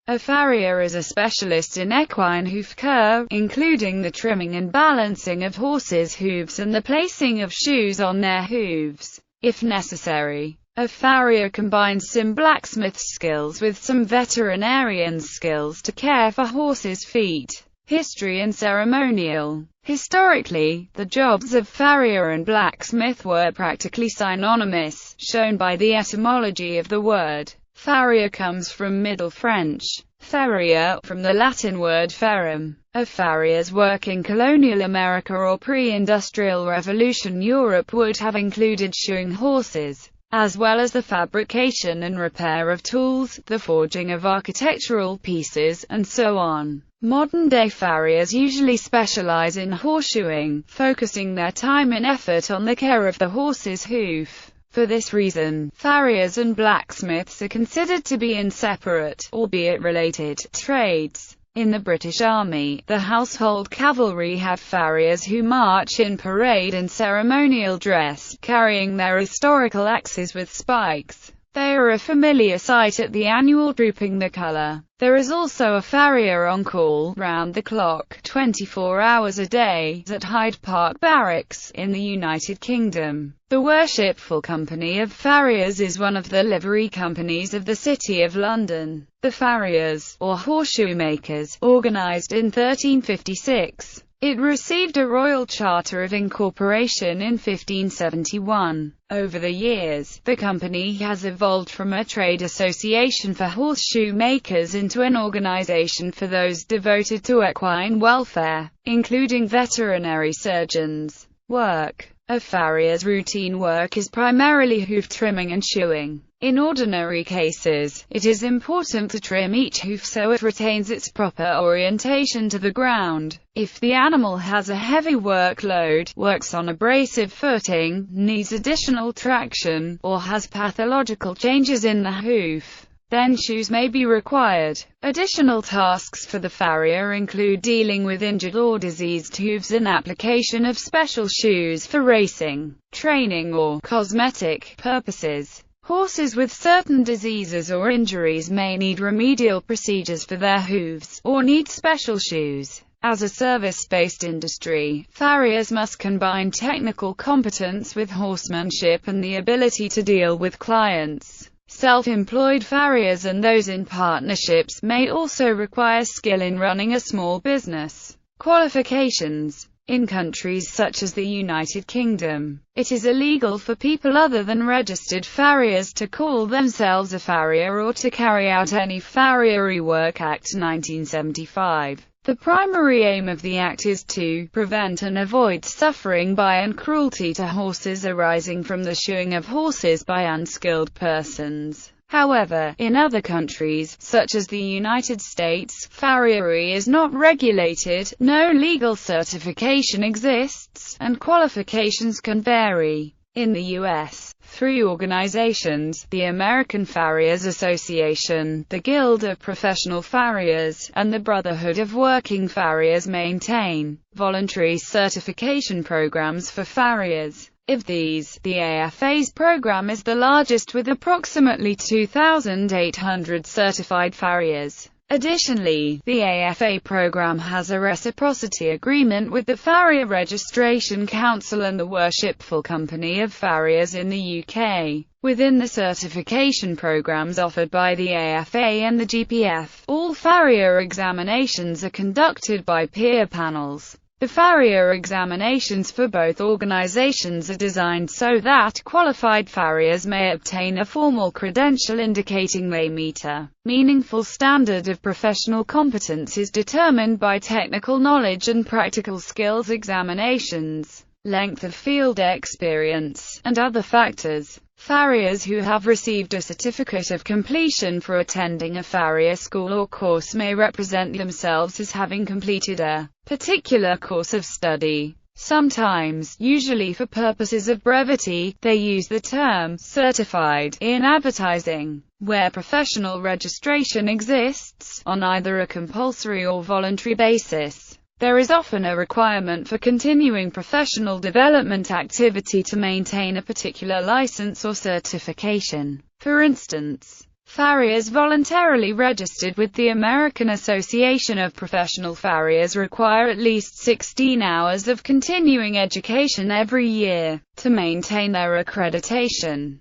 A farrier is a specialist in equine hoof care, including the trimming and balancing of horses' hooves and the placing of shoes on their hooves, if necessary. A farrier combines some blacksmith skills with some veterinarian skills to care for horses' feet. History and ceremonial. Historically, the jobs of farrier and blacksmith were practically synonymous, shown by the etymology of the word. Farrier comes from Middle French, ferrier, from the Latin word ferrum. A farrier's work in colonial America or pre-industrial revolution Europe would have included shoeing horses, as well as the fabrication and repair of tools, the forging of architectural pieces, and so on. Modern-day farriers usually specialize in horseshoeing, focusing their time and effort on the care of the horse's hoof. For this reason, farriers and blacksmiths are considered to be in separate, albeit related, trades. In the British Army, the household cavalry have farriers who march in parade and ceremonial dress, carrying their historical axes with spikes. They are a familiar sight at the annual Trooping the Colour. There is also a farrier on call, round the clock, 24 hours a day, at Hyde Park Barracks, in the United Kingdom. The Worshipful Company of Farriers is one of the livery companies of the City of London. The Farriers, or horseshoe makers, organised in 1356. It received a royal charter of incorporation in 1571. Over the years, the company has evolved from a trade association for horseshoe makers into an organization for those devoted to equine welfare, including veterinary surgeons. Work. A farrier's routine work is primarily hoof trimming and shoeing. In ordinary cases, it is important to trim each hoof so it retains its proper orientation to the ground. If the animal has a heavy workload, works on abrasive footing, needs additional traction, or has pathological changes in the hoof, then shoes may be required. Additional tasks for the farrier include dealing with injured or diseased hooves and application of special shoes for racing, training or cosmetic purposes. Horses with certain diseases or injuries may need remedial procedures for their hooves, or need special shoes. As a service-based industry, farriers must combine technical competence with horsemanship and the ability to deal with clients. Self-employed farriers and those in partnerships may also require skill in running a small business. Qualifications. In countries such as the United Kingdom, it is illegal for people other than registered farriers to call themselves a farrier or to carry out any farriery work. Act 1975. The primary aim of the Act is to prevent and avoid suffering by and cruelty to horses arising from the shoeing of horses by unskilled persons. However, in other countries, such as the United States, farriery is not regulated, no legal certification exists, and qualifications can vary. In the U.S., 3 organizations, the American Farriers Association, the Guild of Professional Farriers, and the Brotherhood of Working Farriers maintain voluntary certification programs for farriers. Of these, the AFA's program is the largest with approximately 2,800 certified farriers. Additionally, the AFA program has a reciprocity agreement with the Farrier Registration Council and the Worshipful Company of Farriers in the UK. Within the certification programs offered by the AFA and the GPF, all farrier examinations are conducted by peer panels. The farrier examinations for both organizations are designed so that qualified farriers may obtain a formal credential indicating they meet a meaningful standard of professional competence is determined by technical knowledge and practical skills examinations, length of field experience, and other factors. Farriers who have received a certificate of completion for attending a farrier school or course may represent themselves as having completed a particular course of study. Sometimes, usually for purposes of brevity, they use the term certified in advertising. Where professional registration exists, on either a compulsory or voluntary basis, there is often a requirement for continuing professional development activity to maintain a particular license or certification. For instance, Farriers voluntarily registered with the American Association of Professional Farriers require at least 16 hours of continuing education every year to maintain their accreditation.